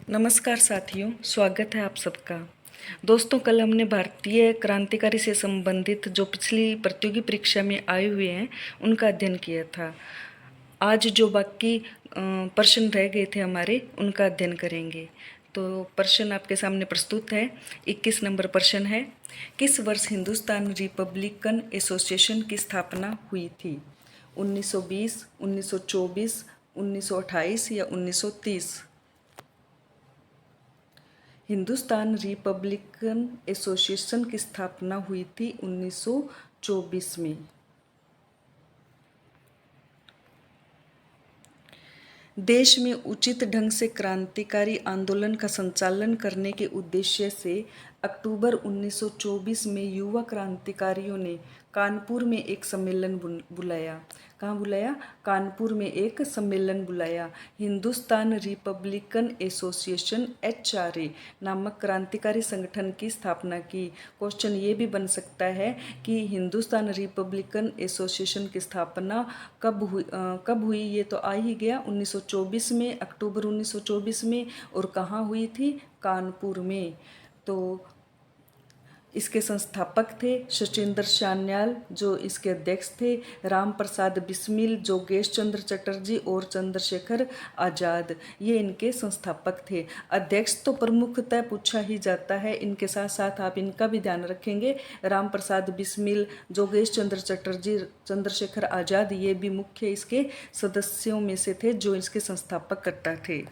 नमस्कार साथियों, स्वागत है आप सबका। दोस्तों, कल हमने भारतीय क्रांतिकारी से संबंधित जो पिछली प्रतियोगी परीक्षा में आए हुए हैं उनका अध्ययन किया था। आज जो बाकी प्रश्न रह गए थे हमारे, उनका अध्ययन करेंगे। तो प्रश्न आपके सामने प्रस्तुत है। 21 नंबर प्रश्न है, किस वर्ष हिंदुस्तान रिपब्लिकन एसोसिएशन की स्थापना हुई थी? 1920, 1924, 1928 या 1930? हिंदुस्तान रिपब्लिकन एसोसिएशन की स्थापना हुई थी 1924 में। देश में उचित ढंग से क्रांतिकारी आंदोलन का संचालन करने के उद्देश्य से अक्टूबर 1924 में युवा क्रांतिकारियों ने कानपुर में एक सम्मेलन बुलाया। कहाँ बुलाया? कानपुर में एक सम्मेलन बुलाया। हिंदुस्तान रिपब्लिकन एसोसिएशन HRA नामक क्रांतिकारी संगठन की स्थापना की। क्वेश्चन ये भी बन सकता है कि हिंदुस्तान रिपब्लिकन एसोसिएशन की स्थापना कब हुई? ये तो आ ही गया 1924 में, अक्टूबर 1924 में। और कहाँ हुई थी? कानपुर में। तो इसके संस्थापक थे सचिंद्र सान्याल, जो इसके अध्यक्ष थे, राम प्रसाद बिस्मिल, जोगेश चंद्र चटर्जी और चंद्रशेखर आज़ाद, ये इनके संस्थापक थे। अध्यक्ष तो प्रमुखतः पूछा ही जाता है, इनके साथ साथ आप इनका भी ध्यान रखेंगे। राम प्रसाद बिस्मिल, जोगेश चंद्र चटर्जी, चंद्रशेखर आज़ाद, ये भी मुख्य इसके सदस्यों में से थे जो इसके संस्थापककर्ता थे।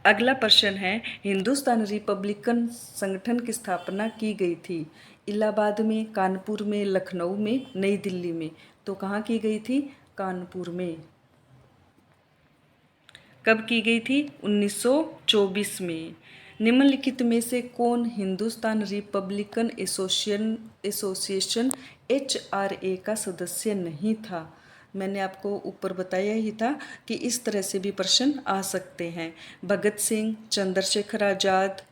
अगला प्रश्न है, हिंदुस्तान रिपब्लिकन संगठन की स्थापना की गई थी? इलाहाबाद में, कानपुर में, लखनऊ में, नई दिल्ली में? तो कहाँ की गई थी? कानपुर में। कब की गई थी? 1924 में। निम्नलिखित में से कौन हिंदुस्तान रिपब्लिकन एसोसिएशन HRA का सदस्य नहीं था? मैंने आपको ऊपर बताया ही था कि इस तरह से भी प्रश्न आ सकते हैं। भगत सिंह, चंद्रशेखर आज़ाद,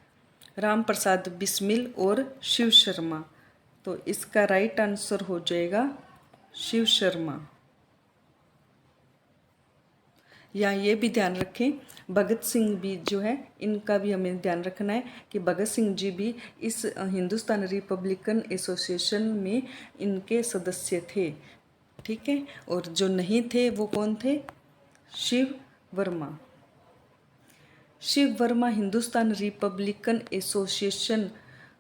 राम प्रसाद बिस्मिल और शिव शर्मा। तो इसका राइट आंसर हो जाएगा शिव शर्मा। या ये भी ध्यान रखें, भगत सिंह भी जो है, इनका भी हमें ध्यान रखना है कि भगत सिंह जी भी इस हिंदुस्तान रिपब्लिकन एसोसिएशन में इनके सदस्य थे। ठीक है। और जो नहीं थे वो कौन थे? शिव वर्मा। शिव वर्मा हिंदुस्तान रिपब्लिकन एसोसिएशन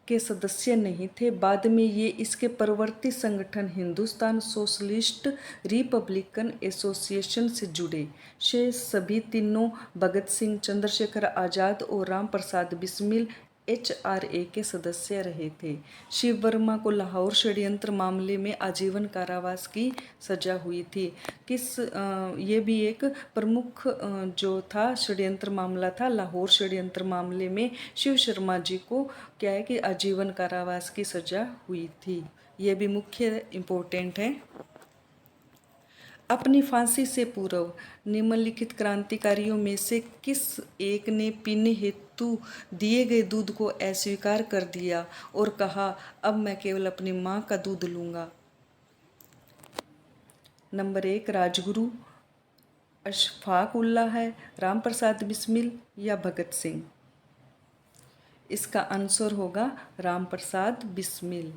के सदस्य नहीं थे। बाद में ये इसके परवर्ती संगठन हिंदुस्तान सोशलिस्ट रिपब्लिकन एसोसिएशन से जुड़े। शेष सभी तीनों भगत सिंह, चंद्रशेखर आज़ाद और राम प्रसाद बिस्मिल HRA के सदस्य रहे थे। शिव वर्मा को लाहौर षड्यंत्र मामले में आजीवन कारावास की सजा हुई थी। ये भी एक प्रमुख जो था षड्यंत्र मामला था, लाहौर षड्यंत्र मामले में शिव शर्मा जी को क्या है कि आजीवन कारावास की सजा हुई थी। ये भी मुख्य इम्पोर्टेंट है। अपनी फांसी से पूर्व निम्नलिखित क्रांतिकारियों में से किस एक ने पीने हेतु दिए गए दूध को अस्वीकार कर दिया और कहा, अब मैं केवल अपनी माँ का दूध लूँगा? नंबर 1 राजगुरु, अशफाक उल्लाह है, राम प्रसाद बिस्मिल या भगत सिंह? इसका आंसर होगा राम प्रसाद बिस्मिल।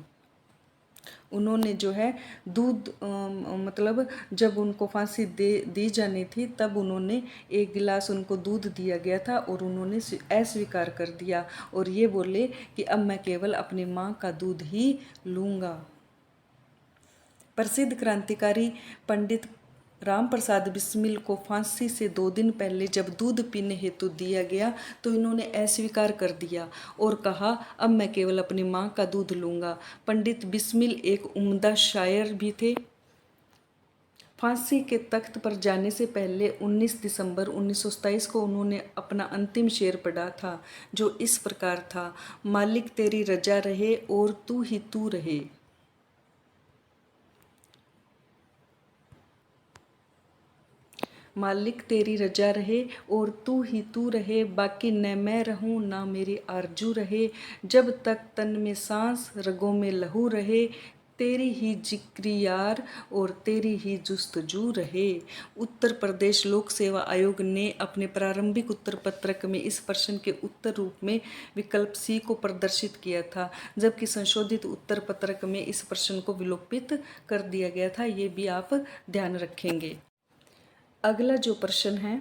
उन्होंने जो है दूध मतलब जब उनको फांसी दी जानी थी, तब उन्होंने एक गिलास उनको दूध दिया गया था और उन्होंने अस्वीकार कर दिया और ये बोले कि अब मैं केवल अपनी माँ का दूध ही लूँगा। प्रसिद्ध क्रांतिकारी पंडित राम प्रसाद बिस्मिल को फांसी से 2 दिन पहले जब दूध पीने हेतु दिया गया तो इन्होंने अस्वीकार कर दिया और कहा, अब मैं केवल अपनी माँ का दूध लूँगा। पंडित बिस्मिल एक उम्दा शायर भी थे। फांसी के तख्त पर जाने से पहले 19 दिसंबर 1927 को उन्होंने अपना अंतिम शेर पढ़ा था, जो इस प्रकार था, मालिक तेरी रजा रहे और तू ही तू रहे। मालिक तेरी रजा रहे और तू ही तू रहे, बाकी न मैं रहूं ना मेरी आरजू रहे, जब तक तन में सांस रगों में लहू रहे, तेरी ही जिक्र यार और तेरी ही जुस्तजू रहे। उत्तर प्रदेश लोक सेवा आयोग ने अपने प्रारंभिक उत्तर पत्रक में इस प्रश्न के उत्तर रूप में विकल्प सी को प्रदर्शित किया था, जबकि संशोधित उत्तर पत्रक में इस प्रश्न को विलोपित कर दिया गया था। ये भी आप ध्यान रखेंगे। अगला जो प्रश्न है,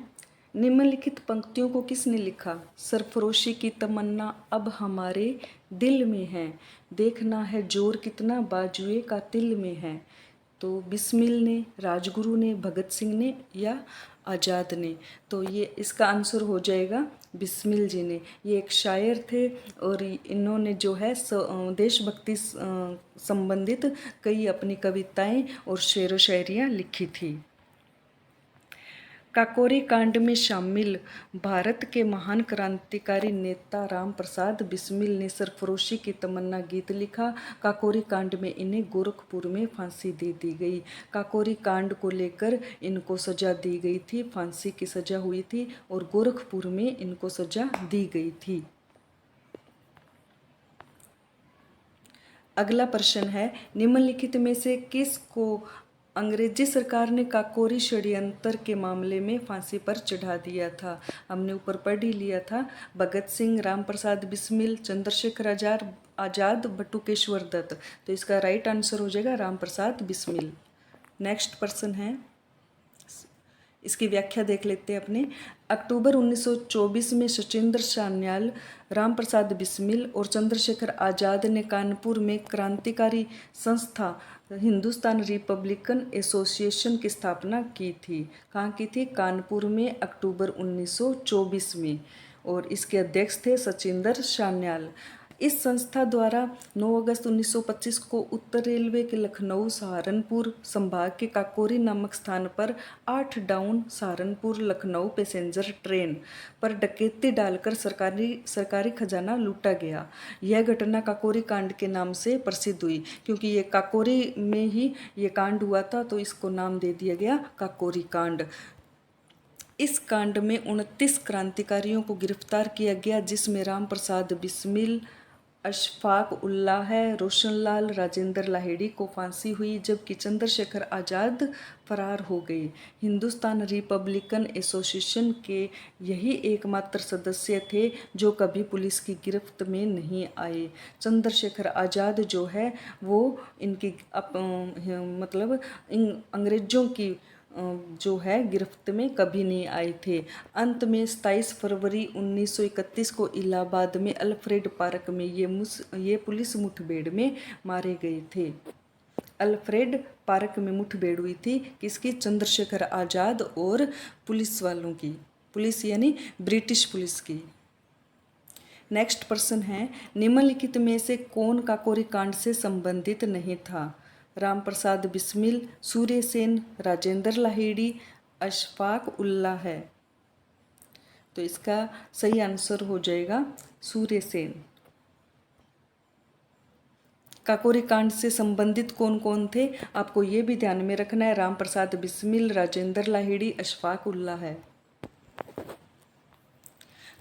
निम्नलिखित पंक्तियों को किसने लिखा? सरफरोशी की तमन्ना अब हमारे दिल में है, देखना है जोर कितना बाजुए का तिल में है। तो बिस्मिल ने, राजगुरु ने, भगत सिंह ने या आज़ाद ने? तो ये इसका आंसर हो जाएगा बिस्मिल जी ने। ये एक शायर थे और इन्होंने जो है देशभक्ति संबंधित कई अपनी कविताएं और शेरो शायरियाँ लिखी थी। काकोरी कांड में शामिल भारत के महान क्रांतिकारी नेता राम प्रसाद बिस्मिल ने सरफरोशी की तमन्ना गीत लिखा। काकोरी कांड में इन्हें गोरखपुर में फांसी दे दी गई। काकोरी कांड को लेकर इनको सजा दी गई थी, फांसी की सजा हुई थी और गोरखपुर में इनको सजा दी गई थी। अगला प्रश्न है, निम्नलिखित में से किसको अंग्रेजी सरकार ने काकोरी षड्यंत्र के मामले में फांसी पर चढ़ा दिया था? हमने ऊपर पढ़ ही लिया था। भगत सिंह, राम प्रसाद बिस्मिल, चंद्रशेखर आजाद, बटुकेश्वर दत्त। तो इसका राइट आंसर हो जाएगा राम प्रसाद बिस्मिल। नेक्स्ट प्रश्न है, इसकी व्याख्या देख लेते हैं अपने। अक्टूबर 1924 में सचिंद्र सान्याल, राम प्रसाद बिस्मिल और चंद्रशेखर आजाद ने कानपुर में क्रांतिकारी संस्था हिंदुस्तान रिपब्लिकन एसोसिएशन की स्थापना की थी। कहाँ की थी? कानपुर में, अक्टूबर 1924 में। और इसके अध्यक्ष थे सचिंदर सान्याल। इस संस्था द्वारा 9 अगस्त 1925 को उत्तर रेलवे के लखनऊ सहारनपुर संभाग के काकोरी नामक स्थान पर 8 down Saharanpur Lucknow passenger train पर डकैती डालकर सरकारी खजाना लूटा गया। यह घटना काकोरी कांड के नाम से प्रसिद्ध हुई, क्योंकि ये काकोरी में ही ये कांड हुआ था, तो इसको नाम दे दिया गया काकोरी कांड। इस कांड में 29 क्रांतिकारियों को गिरफ्तार किया गया, जिसमें राम प्रसाद बिस्मिल, अशफाक उल्लाह, रोशनलाल, राजेंद्र लाहिड़ी को फांसी हुई, जबकि चंद्रशेखर आजाद फरार हो गए। हिंदुस्तान रिपब्लिकन एसोसिएशन के यही एकमात्र सदस्य थे जो कभी पुलिस की गिरफ्त में नहीं आए। चंद्रशेखर आजाद जो है वो इनकी मतलब अंग्रेजों की जो है गिरफ्त में कभी नहीं आए थे। अंत में 27 फरवरी 1931 को इलाहाबाद में अल्फ्रेड पार्क में ये पुलिस मुठभेड़ में मारे गए थे। अल्फ्रेड पार्क में मुठभेड़ हुई थी किसकी? चंद्रशेखर आजाद और पुलिस वालों की, पुलिस यानी ब्रिटिश पुलिस की। नेक्स्ट प्रश्न है, निम्नलिखित में से कौन काकोरी कांड से संबंधित नहीं था? राम प्रसाद बिस्मिल, सूर्य सेन, राजेंद्र लाहिड़ी, अशफाक उल्लाह है। तो इसका सही आंसर हो जाएगा सूर्य सेन। काकोरी कांड से संबंधित कौन कौन थे आपको ये भी ध्यान में रखना है। राम प्रसाद बिस्मिल, राजेंद्र लाहिड़ी, अशफाक उल्लाह है।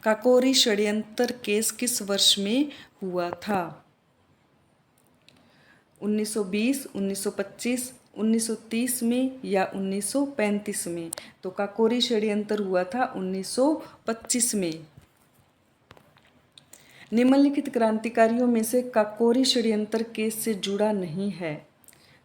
काकोरी षड्यंत्र केस किस वर्ष में हुआ था? 1920, 1925, 1930 में या 1935 में? तो काकोरी षड्यंत्र हुआ था 1925 में। निम्नलिखित क्रांतिकारियों में से काकोरी षड्यंत्र केस से जुड़ा नहीं है।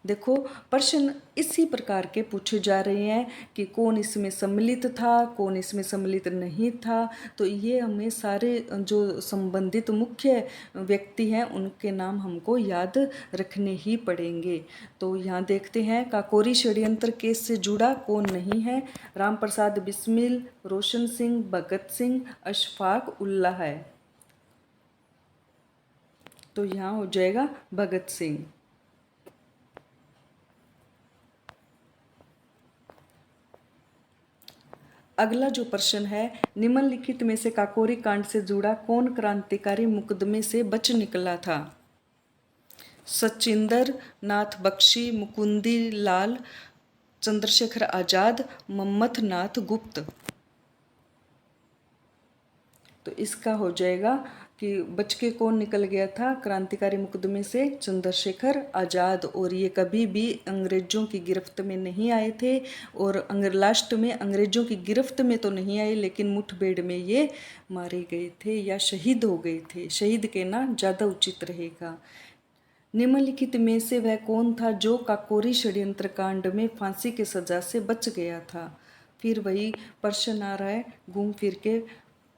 देखो प्रश्न इसी प्रकार के पूछे जा रहे हैं कि कौन इसमें सम्मिलित था, कौन इसमें सम्मिलित नहीं था। तो ये हमें सारे जो संबंधित मुख्य व्यक्ति हैं उनके नाम हमको याद रखने ही पड़ेंगे। तो यहाँ देखते हैं काकोरी षड्यंत्र केस से जुड़ा कौन नहीं है। राम प्रसाद बिस्मिल, रोशन सिंह, भगत सिंह, अशफाक उल्लाह है। तो यहाँ हो जाएगा भगत सिंह। अगला जो प्रश्न है, निम्नलिखित में से काकोरी कांड से जुड़ा कौन क्रांतिकारी मुकदमे से बच निकला था? सचिंदर नाथ बख्शी, मुकुंदी लाल, चंद्रशेखर आजाद, मम्मथ नाथ गुप्त। तो इसका हो जाएगा कि बच के कौन निकल गया था क्रांतिकारी मुकदमे से? चंद्रशेखर आज़ाद। और ये कभी भी अंग्रेज़ों की गिरफ्त में नहीं आए थे, और लास्ट में अंग्रेज़ों की गिरफ्त में तो नहीं आए, लेकिन मुठभेड़ में ये मारे गए थे या शहीद हो गए थे। शहीद कहना ज़्यादा उचित रहेगा। निम्नलिखित में से वह कौन था जो काकोरी षड्यंत्र कांड में फांसी की सजा से बच गया था? फिर वही प्रश्न आ रहा है घूम फिर के,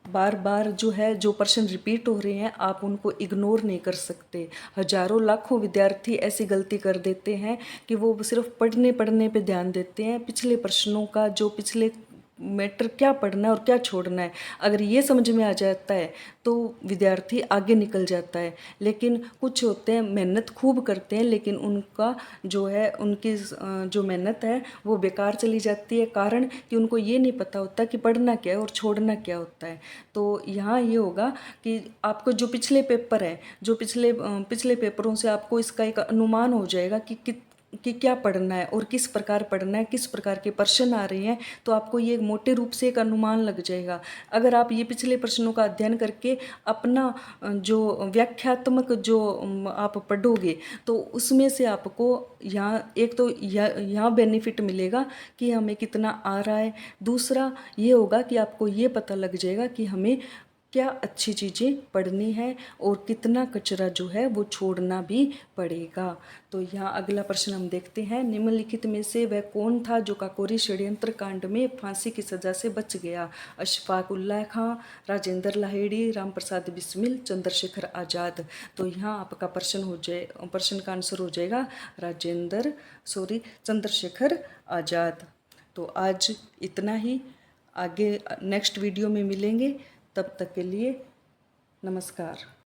बार बार जो है जो प्रश्न रिपीट हो रहे हैं, आप उनको इग्नोर नहीं कर सकते। हजारों लाखों विद्यार्थी ऐसी गलती कर देते हैं कि वो सिर्फ पढ़ने पे ध्यान देते हैं। पिछले प्रश्नों का जो पिछले मैटर क्या पढ़ना है और क्या छोड़ना है, अगर ये समझ में आ जाता है तो विद्यार्थी आगे निकल जाता है। लेकिन कुछ होते हैं मेहनत खूब करते हैं, लेकिन उनका जो है उनकी जो मेहनत है वो बेकार चली जाती है, कारण कि उनको ये नहीं पता होता कि पढ़ना क्या है और छोड़ना क्या होता है। तो यहाँ ये होगा कि आपको जो पिछले पेपर है, जो पिछले पेपरों से आपको इसका एक अनुमान हो जाएगा कि क्या पढ़ना है और किस प्रकार पढ़ना है, किस प्रकार के प्रश्न आ रहे हैं, तो आपको ये मोटे रूप से एक अनुमान लग जाएगा। अगर आप ये पिछले प्रश्नों का अध्ययन करके अपना जो व्याख्यात्मक जो आप पढ़ोगे, तो उसमें से आपको यहाँ एक तो यहाँ बेनिफिट मिलेगा कि हमें कितना आ रहा है। दूसरा ये होगा कि आपको ये पता लग जाएगा कि हमें क्या अच्छी चीज़ें पढ़नी है और कितना कचरा जो है वो छोड़ना भी पड़ेगा। तो यहाँ अगला प्रश्न हम देखते हैं, निम्नलिखित में से वह कौन था जो काकोरी षड्यंत्र कांड में फांसी की सजा से बच गया? अशफाक उल्लाह खां, राजेंद्र लाहिड़ी, राम प्रसाद बिस्मिल, चंद्रशेखर आज़ाद। तो यहाँ आपका प्रश्न का आंसर हो जाएगा चंद्रशेखर आज़ाद। तो आज इतना ही, आगे नेक्स्ट वीडियो में मिलेंगे। तब तक के लिए नमस्कार।